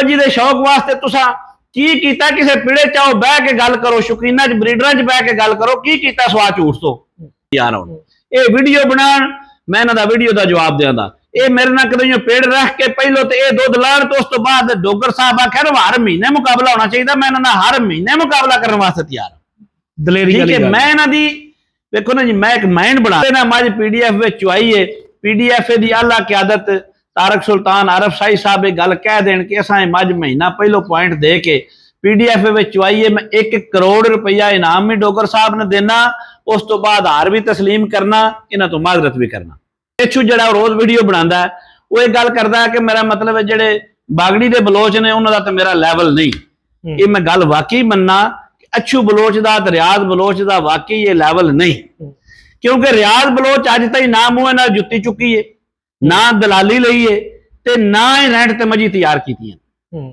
जी दे शौक वास्ते तुसा की कीता, किसे पिड़े चाओ बह के गल करो, शौकीना च ब्रीडर च बह के गल करो, की कीता सवा झूठ तो यार हुण ये वीडियो बनाण मैं इन्हां दा वीडियो दा जवाब देंदा। ये मेरे नाल कदे पेड़ रख के पहलो तो ये दुध लाण तो उस तो बाद डोगर साहब आख्या हर महीने मुकाबला होना चाहिए, मैं इन्हां दा हर महीने मुकाबला करने वास्ते तैयार दलेरी ठीक है। मैं इन्हां दी देखो ना जी, मैं एक माइंड बना ना मज PDF विच चुआई है, PDF दी आला क्यादत तारक सुल्तान आरफ शाही साहब ये गल कह देन कि असां मज महीना पहलो पॉइंट दे के PDF विच चुआई है, मैं 1 करोड़ रुपया इनाम भी डोगर साहब ने देना, उस तो बाद हार भी तस्लीम करना, इन्हां तो माजरत भी करना। पिछू जड़ा रोज वीडियो बनांदा है वो एक गल करदा है कि मेरा मतलब है जेडे बागड़ी दे बलोच ने उन्हां दा तो मेरा लैवल नहीं, ये मैं गल वाकई मनना अच्छू बलोच दा ते रियाज बलोच दा वाकई ये लैवल नहीं, क्योंकि रियाज बलोच अज तक ना मूंह ना जुत्ती चुकी है, ना दलाली लई है ते ना ही रेंट ते मजी तैयार कीती है।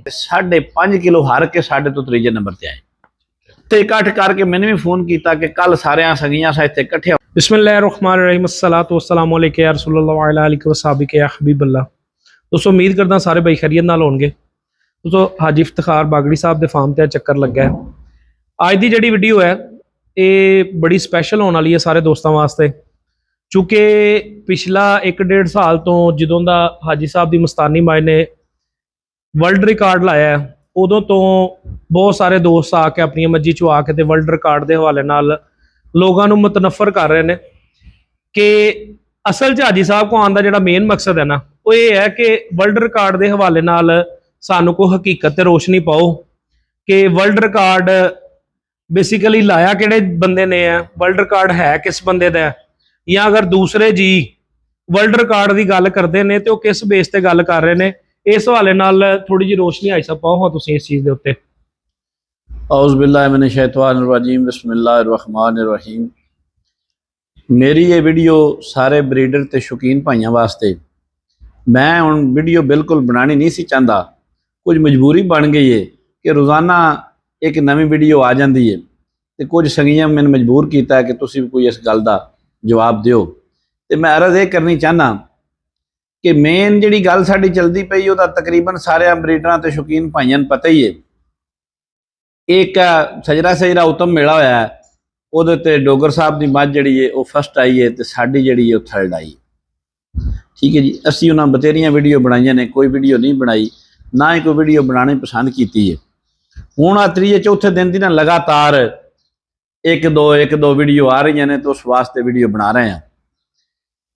5.5 किलो हर के साडे तो तीजे नंबर ते आए ते इकट्ठ करके मैंने भी फोन किया कि कल सारे सगियां सा इत्थे इकट्ठे। बिस्मिल्लाहिर्रहमानिर्रहीम अस्सलातु वस्सलामु अलैका या रसूलल्लाह व अला आलिहि व सहाबिका या हबीबल्लाह। दोस्तों उम्मीद करदा सारे भाई खैरियत नाल होणगे। दोस्तों हाजी इफ्तिखार बागड़ी साहब के फार्म ते चक्कर लगा है। अज की जिहड़ी वीडियो है ये बड़ी स्पैशल होने वाली है सारे दोस्तों वास्ते, चूँकि पिछला 1.5 साल तो जदों दा हाजी साहब की मस्तानी माए ने वर्ल्ड रिकॉर्ड लाया है, उदों तो बहुत सारे दोस्त आके अपनी मर्जी चो आके ते वर्ल्ड रिकॉर्ड के हवाले नाल लोगों को मुतनफर कर रहे हैं कि असल च हाजी साहब को आने का जो मेन मकसद है ना वो ये है कि वर्ल्ड रिकॉर्ड के हवाले नाल सानू को हकीकत ते रोशनी पाओ कि वर्ल्ड रिकॉर्ड बेसिकली लाया किहड़े बंदे ने है, वर्ल्ड रिकॉर्ड है किस बंदे दा है, या अगर दूसरे जी वर्ल्ड रिकॉर्ड की गल करते हैं तो किस बेस ते गल कर रहे हैं, इस हवाले नाल थोड़ी जी रोशनी आई सब पाओ हाँ तुसीं इस चीज़ के उत्ते। औज़ बिल्लाहि मिनश शैतानिर रजीम बिस्मिल्लाहिर रहमानिर रहीम। मेरी ये वीडियो सारे ब्रीडर ते शौकीन भाइयों वास्ते, मैं हुण वीडियो बिल्कुल बनानी नहीं सी चाहता, कुछ मजबूरी बन गई है कि रोज़ाना एक नवी वीडियो आ जाती है तो कुछ संगियां मैंने मजबूर किया कि तुसीं भी कोई इस गल का जवाब दिओ। तो मैं अर्ज़ ये करनी चाहना कि मेन जिहड़ी गल साडी चलदी पई उहदा तकरीबन सारे ब्रीडरां ते शौकीन भाइयों नूं पता ही है। एक सजरा सजरा उत्तम मेला होया है, उहदे ते डोगर साहब की मझ जिहड़ी है वो फस्ट आई है तो साडी जिहड़ी है वो थर्ड आई। ठीक है जी, असीं उन्हां बतेरियां वीडियो बनाईयां ने, कोई वीडियो नहीं बनाई, ना ही कोई वीडियो बनानी पसंद की है। हुण आ त्रीजे चौथे दिन की ना लगातार एक दो वीडियो आ रही ने तो उस वास्ते वीडियो बना रहे हैं।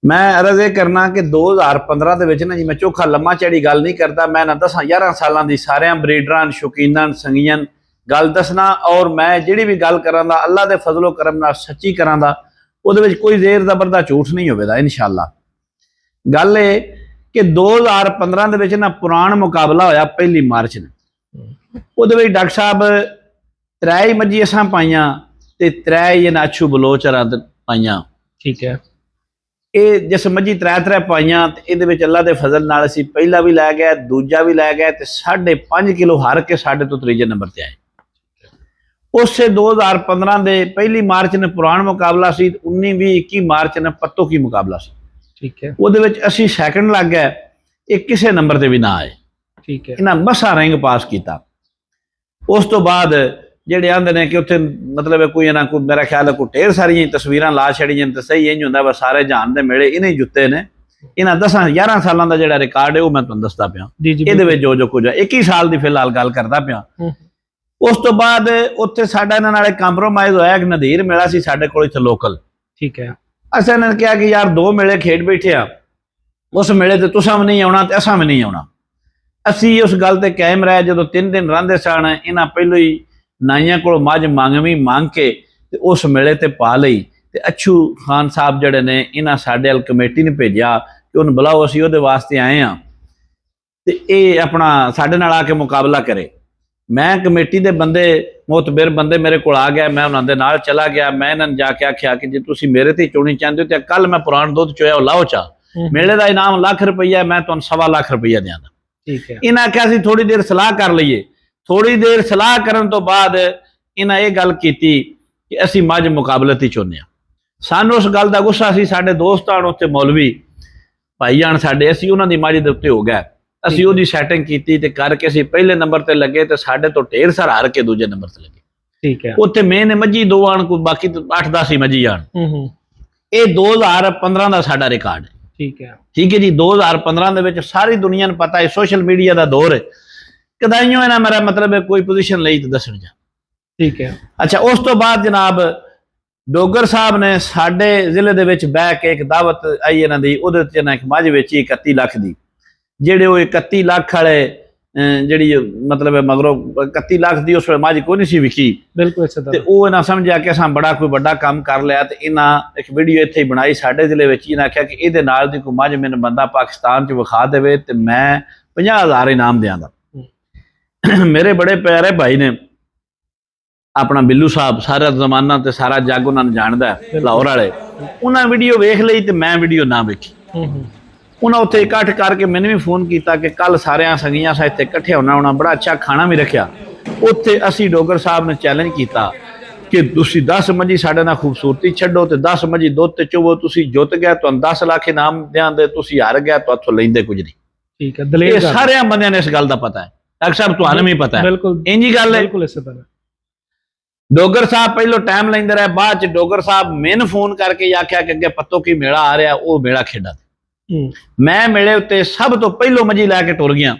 मैं अर्ज़ ये करना कि 2015 के विच ना जी, मैं चोखा लम्मा चढ़ी गल नहीं करता, मैं ना 10-11 सालों की सारे ब्रीडरां शौकीनां संगियां गल दसना, और मैं जिहड़ी भी गल करांदा अल्लाह के फजलो करम नाल सच्ची करांदा, उहदे विच कोई ज़ेर ज़बर दा झूठ नहीं होवेगा इंशाअल्लाह। गल ये कि 2015 के विच ना पुराना मुकाबला होया 1 मार्च ने, उहदे विच डॉक्टर साहब 3 मजी असां पाइयां ते 3 ही अच्छू बलोच रद पाइयां। ठीक है, ये जिस मजी 3 पाइयां तो ये अल्लाह के फजल नाल असीं पहला भी लै गए, दूजा भी लै गए, तो 5.5 किलो हर के साडे तो तीजे नंबर ते आए। उस 2015 के 1 मार्च ने पुराना मुकाबला सी, 19-20-21 मार्च ने पत्तो की मुकाबला सी। ठीक है, उहदे विच असीं सैकंड लग गए, एक किसी नंबर ते भी ना आए। ठीक है, इन्हां बसा रैंक पास किया। उस तो बाद जेडे आंदे ने कि उत्थे मतलब कोई ना कोई मेरा ख्याल है कोई ढेर सारियां तस्वीरां ला छड़ियां तो सही इंज हुंदा बस सारे जहान दे मेले इन्हें जुत्ते ने। इन्हां 10-11 सालों का जिहड़ा रिकॉर्ड है वो मैं तुहानूं दसदा पिया, इहदे विच जो कुछ है 21 साल की फिलहाल गल करदा पिया। उस तो बाद उत्थे साडा इन्हां नाल कंप्रोमाइज़ होया, एक नदीर मेला सी साडे कोल इत्थे लोकल। ठीक है, असां इन्हां ने कहा कि यार 2 मेले खेड बैठे आ, उस मेले ते तुसां भी नहीं आउणा ते असां भी नहीं आउणा। असीं उस गल ते कायम रहे, जदों 3 दिन रहिंदे सन इन्हां पहलों ही नाइयां को मझ मंगवी मंग के ते उस मेले ते पा लई, ते अच्छू खान साहब जिहड़े ने इन्हां साडे अल कमेटी ने भेजिया कि उन्हें बुलाओ, असीं उहदे वास्ते आए हाँ ते ये अपना साडे नाल आके मुकाबला करे। मैं कमेटी के बंदे मोतबिर बंदे मेरे को आ गया, मैं उन्होंने नाल चला गया। मैं इन्होंने जाके आख्या कि जे तुसीं मेरे ते चोनी चाहते हो तो कल मैं पुराना दुध चोया लाओ चा, मेले का इनाम लाख रुपया, मैं तुहानूं 1.25 लाख रुपया देंदा। ठीक है, इन्हें आख्या सी थोड़ी देर सलाह कर लीए। थोड़ी देर सलाह करन तो बाद इन्हें ये गल की कि असीं मझ मुकाबलत ही चाहुंदे हां। सानूं उस गल का गुस्सा सी, साडे दोस्त आण उत्थे मौलवी भाई आण साडे, असीं उन्हां दी मझ दे उत्ते हो गए। ਅਸੀਂ ਉਹਦੀ ਸੈਟਿੰਗ ਕੀਤੀ ਤੇ ਕਰਕੇ ਅਸੀਂ ਪਹਿਲੇ ਨੰਬਰ ਤੇ ਲੱਗੇ ਤੇ ਸਾਡੇ ਤੋਂ ਢੇਰ ਸਾਰਾ ਹਾਰ ਕੇ ਦੂਜੇ ਨੰਬਰ ਤੇ ਲੱਗੇ। ਠੀਕ ਹੈ। ਉੱਥੇ ਮੇਨ ਮੱਝੀ 2 ਆਣ, ਕੋਈ ਬਾਕੀ 8-10 ਹੀ ਮੱਝੀ ਆਣ। ਇਹ 2015 ਦਾ ਸਾਡਾ ਰਿਕਾਰਡ ਹੈ। ਠੀਕ ਹੈ। ਠੀਕ ਹੈ ਜੀ। 2015 ਦੇ ਵਿੱਚ ਸਾਰੀ ਦੁਨੀਆ ਨੂੰ ਪਤਾ ਹੈ ਸੋਸ਼ਲ ਮੀਡੀਆ ਦਾ ਦੌਰ ਹੈ, ਕਦਾਈਓ ਇਹਨਾਂ ਮੇਰਾ ਮਤਲਬ ਹੈ ਕੋਈ ਪੋਜੀਸ਼ਨ ਲਈ ਤੇ ਦੱਸਣ ਜਾ। ਠੀਕ ਹੈ। ਅੱਛਾ, ਉਸ ਤੋਂ ਬਾਅਦ ਜਨਾਬ ਡੋਗਰ ਸਾਹਿਬ ਨੇ ਸਾਡੇ ਜ਼ਿਲ੍ਹੇ ਦੇ ਵਿੱਚ ਬਹਿ ਕੇ ਇੱਕ ਦਾਵਤ ਆਈ ਇਹਨਾਂ ਦੀ, ਉਹਦੇ ਵਿੱਚ ਇਹਨਾਂ ਇੱਕ ਮੱਝ ਵੇਚੀ 31 ਲੱਖ ਦੀ। ਜਿਹੜੇ ਉਹ 31 ਲੱਖ ਵਾਲੇ ਜਿਹੜੀ ਮਤਲਬ ਹੈ ਮਗਰੋਂ 31 ਲੱਖ ਦੀ ਉਸ ਵੇਲੇ ਮੱਝ ਕੋਈ ਨਹੀਂ ਸੀ ਵਿਕੀ। ਬਿਲਕੁਲ ਇਸੇ ਤਰ੍ਹਾਂ। ਤੇ ਉਹ ਇਹਨਾਂ ਸਮਝਿਆ ਕਿ ਅਸਾਂ ਬੜਾ ਕੋਈ ਵੱਡਾ ਕੰਮ ਕਰ ਲਿਆ ਤੇ ਇਹਨਾਂ ਇੱਕ ਵੀਡੀਓ ਇੱਥੇ ਹੀ ਬਣਾਈ ਸਾਡੇ ਜ਼ਿਲ੍ਹੇ ਵਿੱਚ। ਇਹਨਾਂ ਆਖਿਆ ਕਿ ਇਹਦੇ ਨਾਲ ਦੀ ਕੋਈ ਮੱਝ ਮੈਨੂੰ ਬੰਦਾ ਪਾਕਿਸਤਾਨ 'ਚ ਵਿਖਾ ਦੇਵੇ ਤੇ ਮੈਂ 50,000 ਇਨਾਮ ਦਿਆਂਗਾ। ਮੇਰੇ ਬੜੇ ਪਿਆਰੇ ਭਾਈ ਨੇ ਆਪਣਾ ਬਿੱਲੂ ਸਾਹਿਬ, ਸਾਰਾ ਜ਼ਮਾਨਾ ਤੇ ਸਾਰਾ ਜੱਗ ਉਹਨਾਂ ਨੂੰ ਜਾਣਦਾ, ਲਾਹੌਰ ਵਾਲੇ, ਉਹਨਾਂ ਵੀਡੀਓ ਵੇਖ ਲਈ ਤੇ ਮੈਂ ਵੀਡੀਓ ਨਾ ਵੇਖੀ। ਉਹਨਾਂ ਉੱਥੇ ਇਕੱਠ ਕਰਕੇ ਮੈਨੂੰ ਵੀ ਫੋਨ ਕੀਤਾ ਕਿ ਕੱਲ ਸਾਰਿਆਂ ਸੰਗੀਆਂ ਸਾ ਇੱਥੇ ਇਕੱਠੇ ਹੋਣਾ, ਬੜਾ ਅੱਛਾ ਖਾਣਾ ਵੀ ਰੱਖਿਆ। ਉੱਥੇ ਅਸੀਂ ਡੋਗਰ ਸਾਹਿਬ ਨੇ ਚੈਲੰਜ ਕੀਤਾ ਕਿ ਤੁਸੀਂ 10 ਮੱਝੀ ਸਾਡੇ ਨਾਲ ਖੂਬਸੂਰਤੀ ਛੱਡੋ ਤੇ 10 ਮੱਝੀ ਦੁੱਧ ਤੇ ਚੋਵੋ। ਤੁਸੀਂ ਜਿੱਤ ਗਿਆ ਤੁਹਾਨੂੰ 10 ਲੱਖ ਇਨਾਮ ਦਿਆਂਦੇ, ਤੁਸੀਂ ਹਾਰ ਗਿਆ ਤਾਂ ਇੱਥੋਂ ਲੈਂਦੇ ਕੁਝ ਨਹੀਂ। ਠੀਕ ਹੈ। ਦਲੇਰ ਇਹ ਸਾਰਿਆਂ ਬੰਦਿਆਂ ਨੇ ਇਸ ਗੱਲ ਦਾ ਪਤਾ ਹੈ। ਡਾਕਟਰ ਸਾਹਿਬ ਤੁਹਾਨੂੰ ਵੀ ਪਤਾ ਹੈ। ਬਿਲਕੁਲ ਇੰਜੀ ਗੱਲ ਹੈ। ਬਿਲਕੁਲ ਇਸੇ ਤਰ੍ਹਾਂ। ਡੋਗਰ ਸਾਹਿਬ ਪਹਿਲੋਂ ਟਾਈਮ ਲੈਂਦੇ ਰਹੇ, ਬਾਅਦ ਚ ਡੋਗਰ ਸਾਹਿਬ ਮੈਨੂੰ ਫੋਨ ਕਰਕੇ ਆਖਿਆ ਕਿ ਅੱਗੇ ਪੱਤੋ ਕੀ ਮੇਲਾ ਆ ਰਿਹਾ, ਉਹ ਮੇਲਾ ਖੇਡਾ। ਮੈਂ ਮੇਲੇ ਉੱਤੇ ਸਭ ਤੋਂ ਪਹਿਲੋਂ ਮੱਝੀ ਲੈ ਕੇ ਟੁਰ ਗਿਆ,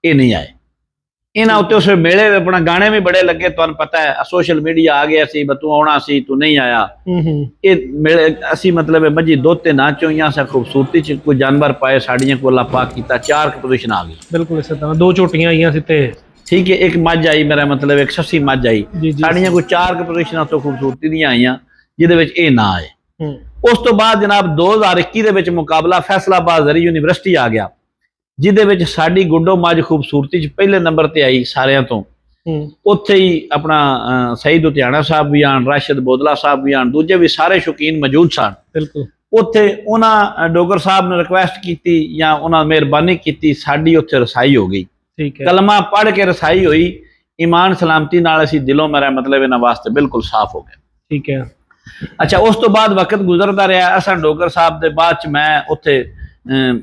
ਇਹ ਨਹੀਂ ਆਏ। ਇਹਨਾਂ ਉੱਤੇ ਉਸ ਮੇਲੇ ਆਪਣਾ ਗਾਣੇ ਵੀ ਬੜੇ ਲੱਗੇ, ਤੁਹਾਨੂੰ ਪਤਾ ਹੈ ਸੋਸ਼ਲ ਮੀਡੀਆ ਆ ਗਿਆ ਸੀ, ਤੂੰ ਆਉਣਾ ਸੀ ਤੂੰ ਨਹੀਂ ਆਇਆ। ਇਹ ਮੇਲੇ ਅਸੀਂ ਮਤਲਬ ਮੱਝੀ ਦੁੱਧ ਤੇ ਨਾ ਚੋਈਆਂ ਸਾ, ਖੂਬਸੂਰਤੀ ਚ ਕੋਈ ਜਾਨਵਰ ਪਾਏ ਸਾਡੀਆਂ ਕੋਲ ਅੱਲਾਹ ਪਾਕ ਕੀਤਾ, 4 ਪੋਜੀਸ਼ਨ ਆ ਗਈ। ਬਿਲਕੁਲ ਇਸੇ ਤਰ੍ਹਾਂ। 2 ਝੋਟੀਆਂ ਆਈਆਂ ਸੀ ਤੇ ਠੀਕ ਹੈ, ਇੱਕ ਮੱਝ ਆਈ, ਮੇਰਾ ਮਤਲਬ ਇੱਕ ਸੱਸੀ ਮੱਝ ਆਈ। ਸਾਡੀਆਂ ਕੋਈ 4 ਪੋਜੀਸ਼ਨਾਂ ਤੋਂ ਖੂਬਸੂਰਤੀ ਦੀਆਂ ਆਈਆਂ ਜਿਹਦੇ ਵਿੱਚ ਇਹ ਨਾ ਆਏ। ਉਸ ਤੋਂ ਬਾਅਦ ਜਨਾਬ 2021 ਦੇ ਵਿੱਚ ਮੁਕਾਬਲਾ ਫੈਸਲਾਬਾਦ ਜ਼ਰੀ ਯੂਨੀਵਰਸਿਟੀ ਆ ਗਿਆ, ਜਿਹਦੇ ਵਿੱਚ ਸਾਡੀ ਗੁੱਡੋ ਮੱਝ ਖੂਬਸੂਰਤੀ 'ਚ ਪਹਿਲੇ ਨੰਬਰ ਤੇ ਆਈ ਸਾਰਿਆਂ ਤੋਂ। ਉੱਥੇ ਹੀ ਆਪਣਾ ਸਈਦ ਉਤਿਆਣਾ ਸਾਹਿਬ ਵੀ ਆਣ, ਰਾਸ਼ਦ ਬੋਦਲਾ ਸਾਹਿਬ ਵੀ ਆਣ, ਦੂਜੇ ਵੀ ਸਾਰੇ ਸ਼ੌਕੀਨ ਮੌਜੂਦ ਸਨ। ਬਿਲਕੁਲ। ਉੱਥੇ ਉਹਨਾਂ ਡੋਗਰ ਸਾਹਿਬ ਨੇ ਰਿਕੁਐਸਟ ਕੀਤੀ ਜਾਂ ਉਹਨਾਂ ਮਿਹਰਬਾਨੀ ਕੀਤੀ, ਸਾਡੀ ਉੱਥੇ ਰਸਾਈ ਹੋ ਗਈ। ਠੀਕ ਹੈ। ਕਲਮਾ ਪੜ੍ਹ ਕੇ ਰਸਾਈ ਹੋਈ, ਈਮਾਨ ਸਲਾਮਤੀ ਨਾਲ ਅਸੀਂ ਦਿਲੋਂ ਮੇਰਾ ਮਤਲਬ ਇਹਨਾਂ ਵਾਸਤੇ ਬਿਲਕੁਲ ਸਾਫ਼ ਹੋ ਗਏ। ਠੀਕ ਹੈ। ਅੱਛਾ, ਉਸ ਤੋਂ ਬਾਅਦ ਵਕਤ ਗੁਜ਼ਰਦਾ ਰਿਹਾ। ਅਸਾਂ ਡੋਗਰ ਸਾਹਿਬ ਦੇ ਬਾਅਦ 'ਚ ਮੈਂ ਉੱਥੇ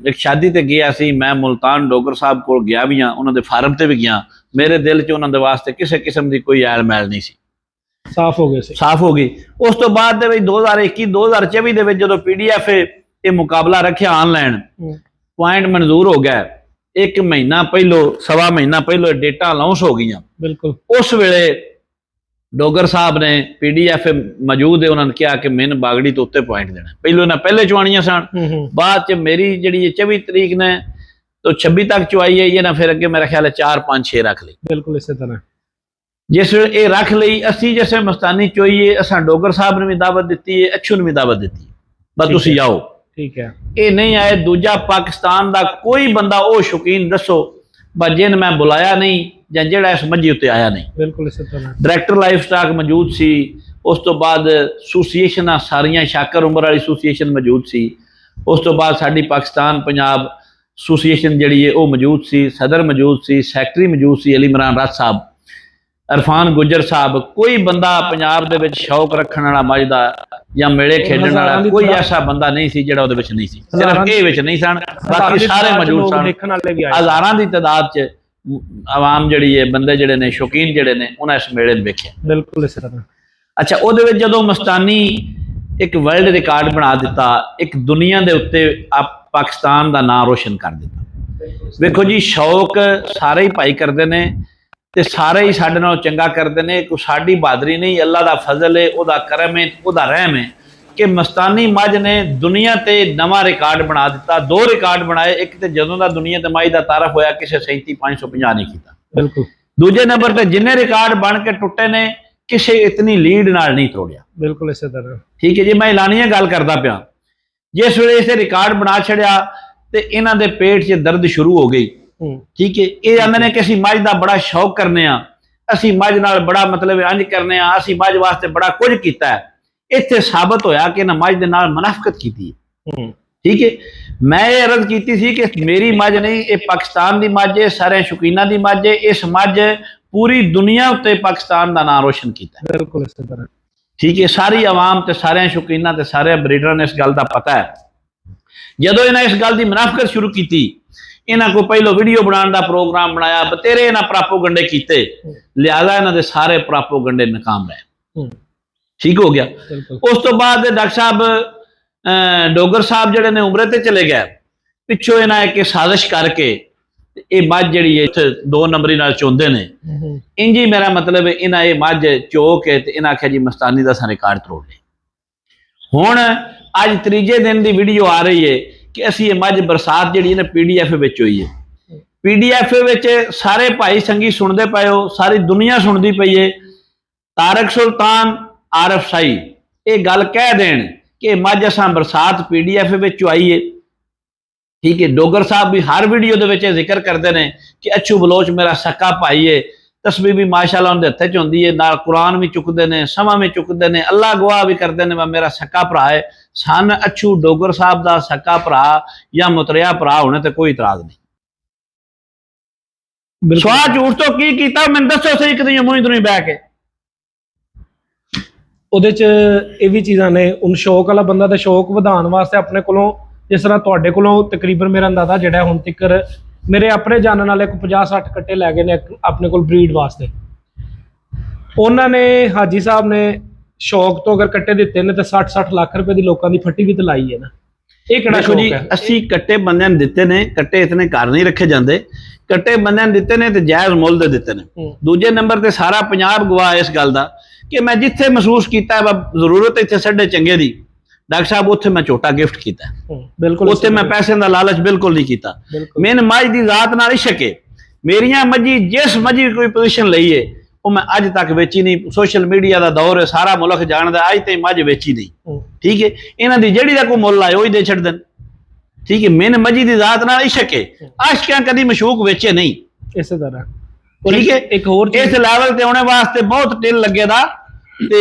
ਇੱਕ ਸ਼ਾਦੀ ਤੇ ਗਿਆ ਸੀ, ਮੈਂ ਮੁਲਤਾਨ ਡੋਗਰ ਸਾਹਿਬ ਕੋਲ ਗਿਆ ਵੀ ਹਾਂ, ਉਹਨਾਂ ਦੇ ਫਾਰਮ ਤੇ ਵੀ ਗਿਆ। ਮੇਰੇ ਦਿਲ 'ਚ ਉਹਨਾਂ ਦੇ ਵਾਸਤੇ ਕਿਸੇ ਕਿਸਮ ਦੀ ਕੋਈ ਐਲ ਮੈਲ ਨਹੀਂ ਸੀ, ਸਾਫ਼ ਹੋ ਗਏ ਸੀ, ਸਾਫ਼ ਹੋ ਗਈ। ਉਸ ਤੋਂ ਬਾਅਦ ਦੇ ਵਿੱਚ 2021 2024 ਦੇ ਵਿੱਚ ਜਦੋਂ PDF ਇਹ ਮੁਕਾਬਲਾ ਰੱਖਿਆ ਆਨਲਾਈਨ, ਪੁਆਇੰਟ ਮਨਜ਼ੂਰ ਹੋ ਗਿਆ। 1 ਮਹੀਨਾ ਪਹਿਲੋਂ, 1.25 ਮਹੀਨਾ ਪਹਿਲੋਂ ਡੇਟਾ ਅਨਾਉਂਸ ਹੋ ਗਈਆਂ। ਬਿਲਕੁਲ। ਉਸ ਵੇਲੇ ਡੋਗਰ ਸਾਹਿਬ ਨੇ PDF ਮੌਜੂਦ ਹੈ, ਉਹਨਾਂ ਨੇ ਕਿਹਾ ਕਿ ਮੈਨੂੰ ਬਾਗੜੀ ਤੋਂ ਉੱਤੇ ਪੁਆਇੰਟ ਦੇਣਾ। ਪਹਿਲੋਂ ਇਹਨਾਂ ਪਹਿਲੇ ਚਵਾਣੀਆਂ ਸਨ, ਬਾਅਦ ਚ ਮੇਰੀ ਜਿਹੜੀ 24 ਤਰੀਕ ਨੇ ਤੋਂ 26 ਤੱਕ ਚਵਾਈ ਹੈ ਇਹਨਾਂ, ਫਿਰ ਅੱਗੇ ਮੇਰਾ ਖਿਆਲ ਹੈ 4 5 6 ਰੱਖ ਲਈ। ਬਿਲਕੁਲ ਇਸੇ ਤਰ੍ਹਾਂ। ਜਿਸ ਵੇਲੇ ਇਹ ਰੱਖ ਲਈ, ਅਸੀਂ ਜਿਸੇ ਮਸਤਾਨੀ ਚੋਈਏ, ਅਸਾਂ ਡੋਗਰ ਸਾਹਿਬ ਨੇ ਵੀ ਦਾਵਤ ਦਿੱਤੀ ਹੈ, ਅੱਛੂ ਨੂੰ ਵੀ ਦਾਵਤ ਦਿੱਤੀ ਹੈ, ਬਸ ਤੁਸੀਂ ਆਓ। ਠੀਕ ਹੈ। ਇਹ ਨਹੀਂ ਆਏ। ਦੂਜਾ ਪਾਕਿਸਤਾਨ ਦਾ ਕੋਈ ਬੰਦਾ ਉਹ ਸ਼ੌਕੀਨ ਦੱਸੋ ਬਸ ਜਿਹਨ ਮੈਂ ਬੁਲਾਇਆ ਨਹੀਂ ਜਾਂ ਜਿਹੜਾ ਇਸ ਮੱਝੀ ਉੱਤੇ ਆਇਆ ਨਹੀਂ। ਬਿਲਕੁਲ ਇਸੇ ਤਰ੍ਹਾਂ। ਡਾਇਰੈਕਟਰ ਲਾਈਫ ਸਟਾਕ ਮੌਜੂਦ ਸੀ, ਉਸ ਤੋਂ ਬਾਅਦ ਐਸੋਸੀਏਸ਼ਨਾਂ ਸਾਰੀਆਂ, ਸ਼ਾਕਰ ਉਮਰ ਵਾਲੀ ਐਸੋਸੀਏਸ਼ਨ ਮੌਜੂਦ ਸੀ, ਉਸ ਤੋਂ ਬਾਅਦ ਸਾਡੀ ਪਾਕਿਸਤਾਨ ਪੰਜਾਬ ਐਸੋਸੀਏਸ਼ਨ ਜਿਹੜੀ ਹੈ ਉਹ ਮੌਜੂਦ ਸੀ, ਸਦਰ ਮੌਜੂਦ ਸੀ, ਸੈਕਟਰੀ ਮੌਜੂਦ ਸੀ ਅਲੀ ਇਮਰਾਨ ਰਾਜ ਸਾਹਿਬ, ਇਰਫਾਨ ਗੁੱਜਰ ਸਾਹਿਬ। ਕੋਈ ਬੰਦਾ ਪੰਜਾਬ ਦੇ ਵਿੱਚ ਸ਼ੌਕ ਰੱਖਣ ਵਾਲਾ ਮੱਝ ਦਾ ਜਾਂ ਮੇਲੇ ਖੇਡਣ ਵਾਲਾ ਕੋਈ ਐਸਾ ਬੰਦਾ ਨਹੀਂ ਸੀ ਜਿਹੜਾ ਉਹਦੇ ਵਿੱਚ ਨਹੀਂ ਸੀ। ਸਿਰਫ ਇਹ ਵਿੱਚ ਨਹੀਂ ਸਨ, ਬਾਕੀ ਸਾਰੇ ਮੌਜੂਦ ਸਨ। ਹਜ਼ਾਰਾਂ ਦੀ ਤਾਦਾਦ 'ਚ ਆਵਾਮ ਜਿਹੜੀ ਹੈ, ਬੰਦੇ ਜਿਹੜੇ ਨੇ, ਸ਼ੌਕੀਨ ਜਿਹੜੇ ਨੇ, ਉਹਨਾਂ ਇਸ ਮੇਲੇ ਨੂੰ ਵੇਖਿਆ। ਬਿਲਕੁਲ ਇਸੇ ਤਰ੍ਹਾਂ। ਅੱਛਾ, ਉਹਦੇ ਵਿੱਚ ਜਦੋਂ ਮਸਤਾਨੀ ਇੱਕ ਵਰਲਡ ਰਿਕਾਰਡ ਬਣਾ ਦਿੱਤਾ, ਇੱਕ ਦੁਨੀਆ ਦੇ ਉੱਤੇ ਪਾਕਿਸਤਾਨ ਦਾ ਨਾਂ ਰੋਸ਼ਨ ਕਰ ਦਿੱਤਾ। ਵੇਖੋ ਜੀ, ਸ਼ੌਕ ਸਾਰੇ ਹੀ ਭਾਈ ਕਰਦੇ ਨੇ ਤੇ ਸਾਰੇ ਹੀ ਸਾਡੇ ਨਾਲ ਚੰਗਾ ਕਰਦੇ ਨੇ। ਕੋਈ ਸਾਡੀ ਬਹਾਦਰੀ ਨਹੀਂ, ਅੱਲਾ ਦਾ ਫਜ਼ਲ ਹੈ, ਉਹਦਾ ਕਰਮ ਹੈ, ਉਹਦਾ ਰਹਿਮ ਹੈ ਕਿ ਮਸਤਾਨੀ ਮੱਝ ਨੇ ਦੁਨੀਆ ਤੇ ਨਵਾਂ ਰਿਕਾਰਡ ਬਣਾ ਦਿੱਤਾ। 2 ਰਿਕਾਰਡ ਬਣਾਏ। ਇੱਕ ਤੇ ਜਦੋਂ ਦਾ ਦੁਨੀਆ ਤੇ ਮੱਝ ਦਾ ਤਾਰਫ ਹੋਇਆ ਕਿਸੇ 37550 ਨਹੀਂ ਕੀਤਾ। ਬਿਲਕੁਲ। ਦੂਜੇ ਨੰਬਰ ਤੇ ਜਿੰਨੇ ਰਿਕਾਰਡ ਬਣ ਕੇ ਟੁੱਟੇ ਨੇ, ਕਿਸੇ ਇਤਨੀ ਲੀਡ ਨਾਲ ਨਹੀਂ ਤੋੜਿਆ। ਬਿਲਕੁਲ ਇਸੇ ਤਰ੍ਹਾਂ। ਠੀਕ ਹੈ ਜੀ, ਮੈਂ ਐਲਾਨੀਆਂ ਗੱਲ ਕਰਦਾ ਪਿਆ। ਜਿਸ ਵੇਲੇ ਇਸੇ ਰਿਕਾਰਡ ਬਣਾ ਛੜਿਆ ਤੇ ਇਹਨਾਂ ਦੇ ਪੇਟ 'ਚ ਦਰਦ ਸ਼ੁਰੂ ਹੋ ਗਈ। ਠੀਕ ਹੈ। ਇਹ ਆਂਦੇ ਨੇ ਕਿ ਅਸੀਂ ਮੱਝ ਦਾ ਬੜਾ ਸ਼ੌਕ ਕਰਨੇ ਆ, ਅਸੀਂ ਮੱਝ ਨਾਲ ਬੜਾ ਮਤਲਬ ਇੰਜ ਕਰਨੇ ਆ, ਅਸੀਂ ਮੱਝ ਵਾਸਤੇ ਬੜਾ ਕੁਝ ਕੀਤਾ ਹੈ। ਇੱਥੇ ਸਾਬਤ ਹੋਇਆ ਕਿ ਇਹਨਾਂ ਮੱਝ ਦੇ ਨਾਲ ਮੁਨਾਫਕਤ ਕੀਤੀ ਹੈ। ਠੀਕ ਹੈ। ਮੈਂ ਇਹ ਅਰਜ਼ ਕੀਤੀ ਸੀ ਕਿ ਮੇਰੀ ਮੱਝ ਨਹੀਂ, ਇਹ ਪਾਕਿਸਤਾਨ ਦੀ ਮੱਝ ਹੈ, ਸਾਰੇ ਸ਼ੌਕੀਨਾਂ ਦੀ ਮੱਝ ਹੈ। ਇਸ ਮੱਝ ਪੂਰੀ ਦੁਨੀਆ ਉੱਤੇ ਪਾਕਿਸਤਾਨ ਦਾ ਨਾਮ ਰੋਸ਼ਨ ਕੀਤਾ ਹੈ। ਬਿਲਕੁਲ ਇਸੇ ਤਰ੍ਹਾਂ। ਠੀਕ ਹੈ। ਸਾਰੀ ਆਵਾਮ ਤੇ ਸਾਰੇ ਸ਼ੌਕੀਨਾਂ ਤੇ ਸਾਰੇ ਬਰੀਡਰਾਂ ਨੇ ਇਸ ਗੱਲ ਦਾ ਪਤਾ ਹੈ। ਜਦੋਂ ਇਹਨਾਂ ਇਸ ਗੱਲ ਦੀ ਮੁਨਾਫਕਤ ਸ਼ੁਰੂ ਕੀਤੀ, ਇਹਨਾਂ ਕੋ ਪਹਿਲੋਂ ਵੀਡੀਓ ਬਣਾਉਣ ਦਾ ਪ੍ਰੋਗਰਾਮ ਬਣਾਇਆ, ਬਤੇਰੇ ਇਹਨਾਂ ਪ੍ਰਾਪੋਗੰਡੇ ਕੀਤੇ, ਲਿਹਾਜ਼ਾ ਇਹਨਾਂ ਦੇ ਸਾਰੇ ਪ੍ਰਾਪੋਗੰਡੇ ਨਾਕਾਮ ਰਹੇ। ਠੀਕ ਹੋ ਗਿਆ। ਉਸ ਤੋਂ ਬਾਅਦ ਡਾਕਟਰ ਸਾਹਿਬ ਡੋਗਰ ਸਾਹਿਬ ਜਿਹੜੇ ਨੇ ਉਮਰੇ ਤੇ ਚਲੇ ਗਏ, ਪਿੱਛੋਂ ਇਹਨਾਂ ਇੱਕ ਸਾਜ਼ਿਸ਼ ਕਰਕੇ ਇਹ ਮੱਝ ਜਿਹੜੀ ਇੱਥੇ 2 ਨੰਬਰੀ ਨਾਲ ਚੋਂਦੇ ਨੇ, ਇੰਜੀ ਮੇਰਾ ਮਤਲਬ ਇਹਨਾਂ ਇਹ ਮੱਝ ਚੋ ਕੇ ਤੇ ਇਹਨਾਂ ਆਖਿਆ ਜੀ ਮਸਤਾਨੀ ਦਾ ਸਾਂ ਰਿਕਾਰਡ ਤੋੜ ਲਿਆ। ਹੁਣ ਅੱਜ ਤੀਜੇ ਦਿਨ ਦੀ ਵੀਡੀਓ ਆ ਰਹੀ ਹੈ ਕਿ ਅਸੀਂ ਇਹ ਮੱਝ ਬਰਸਾਤ ਜਿਹੜੀ ਹੈ ਨਾ PDF ਵਿੱਚ ਹੋਈ ਹੈ। PDF ਵਿੱਚ ਸਾਰੇ ਭਾਈ ਸੰਗੀ ਸੁਣਦੇ ਪਏ ਹੋ, ਸਾਰੀ ਦੁਨੀਆ ਸੁਣਦੀ ਪਈ ਹੈ। ਤਾਰਕ ਸੁਲਤਾਨ ਆਰਫ ਸਾਈ ਇਹ ਗੱਲ ਕਹਿ ਦੇਣ ਕਿ ਮੱਝ ਅਸਾਂ ਬਰਸਾਤ PDF ਵਿੱਚ ਆਈ ਹੈ। ਠੀਕ ਹੈ। ਡੋਗਰ ਸਾਹਿਬ ਵੀ ਹਰ ਵੀਡੀਓ ਦੇ ਵਿੱਚ ਇਹ ਜ਼ਿਕਰ ਕਰਦੇ ਨੇ ਕਿ ਅੱਛੂ ਬਲੋਚ ਮੇਰਾ ਸਕਾ ਭਾਈ ਹੈ, ਤਸਬੀਹ ਵੀ ਮਾਸ਼ਾਅੱਲਾ ਉਹਦੇ ਹੱਥੇ ਚ ਹੁੰਦੀ ਹੈ, ਨਾਲ ਕੁਰਾਨ ਵੀ ਚੁੱਕਦੇ ਨੇ, ਸਮਾਂ ਵੀ ਚੁੱਕਦੇ ਨੇ, ਅੱਲਾ ਗਵਾਹ ਵੀ ਕਰਦੇ ਨੇ ਮੇਰਾ ਸਕਾ ਭਰਾ ਹੈ। ਸਨ ਅੱਛੂ ਡੋਗਰ ਸਾਹਿਬ ਦਾ ਸਕਾ ਭਰਾ ਜਾਂ ਮੁਤਰਿਆ ਭਰਾ ਹੋਣੇ ਤੇ ਕੋਈ ਇਤਰਾਜ਼ ਨਹੀਂ। ਸਵਾਹ ਝੂਠ ਤੋਂ ਕੀ ਕੀਤਾ ਮੈਨੂੰ ਦੱਸੋ ਸਹੀ, ਕਿਤੇ ਮੂੰਹ ਤੋਂ ਨਹੀਂ ਬਹਿ ਕੇ। ਉਹਦੇ ਚ ਇਹ ਵੀ ਚੀਜ਼ਾਂ ਨੇ। ਹੁਣ ਸ਼ੌਕ ਵਾਲਾ ਬੰਦਾ ਤੇ ਸ਼ੌਕ ਵਧਾਉਣ ਵਾਸਤੇ ਆਪਣੇ ਕੋਲੋਂ, ਜਿਸ ਤਰ੍ਹਾਂ ਤੁਹਾਡੇ ਕੋਲੋਂ ਤਕਰੀਬਨ ਮੇਰਾ ਅੰਦਾਜ਼ਾ ਜਿਹੜਾ ਹੁਣ ਤੱਕ ਮੇਰੇ ਆਪਣੇ ਜਾਣਨ ਵਾਲੇ 50-60 ਕੱਟੇ ਲੈ ਗਏ ਨੇ ਆਪਣੇ ਕੋਲ ਬਰੀਡ ਵਾਸਤੇ। ਉਹਨਾਂ ਨੇ ਹਾਜੀ ਸਾਹਿਬ ਨੇ ਸ਼ੌਕ ਤੋਂ ਅਗਰ ਕੱਟੇ ਦਿੱਤੇ ਨੇ ਤੇ 60-60 ਲੱਖ ਰੁਪਏ ਦੀ ਲੋਕਾਂ ਦੀ ਫੱਟੀ ਵੀ ਤੇ ਲਾਈ ਹੈ ਨਾ। ਇਹ ਕਿਹੜਾ ਸ਼ੌਕ ਹੈ? ਅਸੀਂ ਕੱਟੇ ਬੰਦਿਆਂ ਨੂੰ ਦਿੱਤੇ ਨੇ, ਕੱਟੇ ਇਤਨੇ ਘਰ ਨਹੀਂ ਰੱਖੇ ਜਾਂਦੇ, ਕੱਟੇ ਬੰਦਿਆਂ ਨੂੰ ਦਿੱਤੇ ਨੇ ਤੇ ਜਾਇਜ਼ ਮੁੱਲ ਦੇ ਦਿੱਤੇ ਨੇ। ਦੂਜੇ ਨੰਬਰ ਤੇ ਸਾਰਾ ਪੰਜਾਬ ਗਵਾਹ ਇਸ ਗੱਲ ਦਾ ਕਿ ਮੈਂ ਜਿੱਥੇ ਮਹਿਸੂਸ ਕੀਤਾ ਜ਼ਰੂਰਤ ਇੱਥੇ ਸਾਡੇ ਚੰਗੇ ਦੀ ਡਾਕਟਰ ਸਾਹਿਬ, ਉੱਥੇ ਮੈਂ ਝੋਟਾ ਗਿਫਟ ਕੀਤਾ। ਬਿਲਕੁਲ ਉੱਥੇ ਮੈਂ ਪੈਸੇ ਦਾ ਲਾਲਚ ਬਿਲਕੁਲ ਨਹੀਂ ਕੀਤਾ। ਮੈਨੂੰ ਮੱਝ ਦੀ ਜ਼ਾਤ ਨਾਲ ਇਸ਼ਕ ਹੈ। ਮੇਰੀਆਂ ਮੱਝੀ ਜਿਸ ਮੱਝੀ ਕੋਈ ਪੋਜੀਸ਼ਨ ਲਈ ਹੈ ਉਹ ਮੈਂ ਅੱਜ ਤੱਕ ਵੇਚੀ ਨਹੀਂ। ਸੋਸ਼ਲ ਮੀਡੀਆ ਦਾ ਦੌਰ ਹੈ, ਸਾਰਾ ਮੁਲਕ ਜਾਣਦਾ, ਅੱਜ ਤੇ ਮੱਝ ਵੇਚੀ ਨਹੀਂ। ਠੀਕ ਹੈ। ਇਹਨਾਂ ਦੀ ਜਿਹੜੀ ਦਾ ਕੋਈ ਮੁੱਲ ਆਏ ਉਹੀ ਦੇ ਛੱਡ ਦੇਣ। ਠੀਕ ਹੈ। ਮੈਨੂੰ ਮੱਝੀ ਦੀ ਜ਼ਾਤ ਨਾਲ ਇਸ਼ਕ ਹੈ। ਆਸ਼ਕਾਂ ਕਦੀ ਮਸ਼ੂਕ ਵੇਚੇ ਨਹੀਂ। ਇਸੇ ਤਰ੍ਹਾਂ ਠੀਕ ਹੈ। ਇੱਕ ਹੋਰ ਇਸ ਲੈਵਲ ਤੇ ਆਉਣੇ ਵਾਸਤੇ ਬਹੁਤ ਦਿਲ ਲੱਗੇ ਦਾ ਤੇ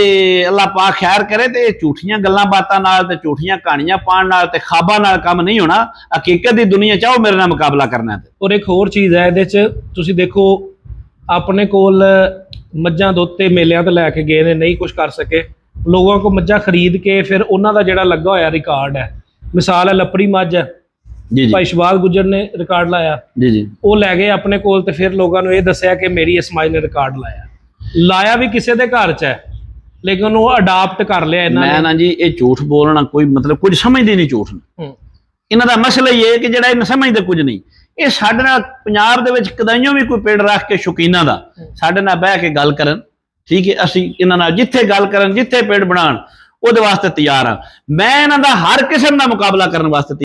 ਅੱਲਾਹ ਪਾਕ ਖੈਰ ਕਰੇ। ਤੇ ਝੂਠੀਆਂ ਗੱਲਾਂ ਬਾਤਾਂ ਨਾਲ ਤੇ ਝੂਠੀਆਂ ਕਹਾਣੀਆਂ ਪਾਉਣ ਨਾਲ ਤੇ ਖਾਬਾਂ ਨਾਲ ਕੰਮ ਨਹੀਂ ਹੋਣਾ। ਹਕੀਕਤ ਦੀ ਦੁਨੀਆ ਚਾਹੋ ਮੇਰੇ ਨਾਲ ਮੁਕਾਬਲਾ ਕਰਨਾ ਤੇ। ਔਰ ਇੱਕ ਹੋਰ ਚੀਜ਼ ਹੈ ਇਹਦੇ ਚ, ਤੁਸੀਂ ਦੇਖੋ ਆਪਣੇ ਕੋਲ ਮੱਝਾਂ ਦੁੱਧ ਤੇ ਮੇਲਿਆਂ ਤੇ ਲੈ ਕੇ ਗਏ ਨੇ, ਨਹੀਂ ਕੁਝ ਕਰ ਸਕੇ, ਲੋਕਾਂ ਕੋ ਮੱਝਾਂ ਖਰੀਦ ਕੇ ਫਿਰ ਉਹਨਾਂ ਦਾ ਜਿਹੜਾ ਲੱਗਾ ਹੋਇਆ ਰਿਕਾਰਡ ਹੈ, ਮਿਸਾਲ ਹੈ ਲੱਪੜੀ ਮੱਝ ਹੈ ਜੀ ਭਾਈ ਸ਼ਬਾਜ਼ ਗੁੱਜਰ ਨੇ ਰਿਕਾਰਡ ਲਾਇਆ, ਜੀ ਉਹ ਲੈ ਗਏ ਆਪਣੇ ਕੋਲ ਤੇ ਫਿਰ ਲੋਕਾਂ ਨੂੰ ਇਹ ਦੱਸਿਆ ਕਿ ਮੇਰੀ ਇਸਮਾਈਲ ਨੇ ਰਿਕਾਰਡ ਲਾਇਆ ਵੀ ਕਿਸੇ ਦੇ ਘਰ 'ਚ ਹੈ, ਲੇਕਿਨ ਉਹ ਅਡਾਪਟ ਕਰ ਲਿਆ ਇਹਨਾਂ ਨੇ। ਮੈਂ ਨਾ ਜੀ ਇਹ ਝੂਠ ਬੋਲਣਾ ਕੋਈ ਮਤਲਬ ਕੁਝ ਸਮਝਦੇ ਨਹੀਂ ਝੂਠ ਨੂੰ। ਇਹਨਾਂ ਦਾ ਮਸਲਾ ਹੀ ਇਹ ਕਿ ਜਿਹੜਾ ਇਹ ਸਮਝਦੇ ਕੁਝ ਨਹੀਂ। ਇਹ ਸਾਡੇ ਨਾਲ ਪੰਜਾਬ ਦੇ ਵਿੱਚ ਕਦਾਈਓ ਵੀ ਕੋਈ ਪਿੰਡ ਰੱਖ ਕੇ ਸ਼ੌਕੀਨਾਂ ਦਾ ਸਾਡੇ ਨਾਲ ਬਹਿ ਕੇ ਗੱਲ ਕਰਨ। ਠੀਕ ਹੈ। ਅਸੀਂ ਇਹਨਾਂ ਨਾਲ ਜਿੱਥੇ ਗੱਲ ਕਰਨ, ਜਿੱਥੇ ਪਿੰਡ ਬਣਾਉਣ, ਉਹਦੇ ਵਾਸਤੇ ਤਿਆਰ ਹਾਂ। ਮੈਂ ਇਹਨਾਂ ਦਾ ਹਰ ਕਿਸਮ ਦਾ ਮੁਕਾਬਲਾ ਕਰਨ ਵਾਸਤੇ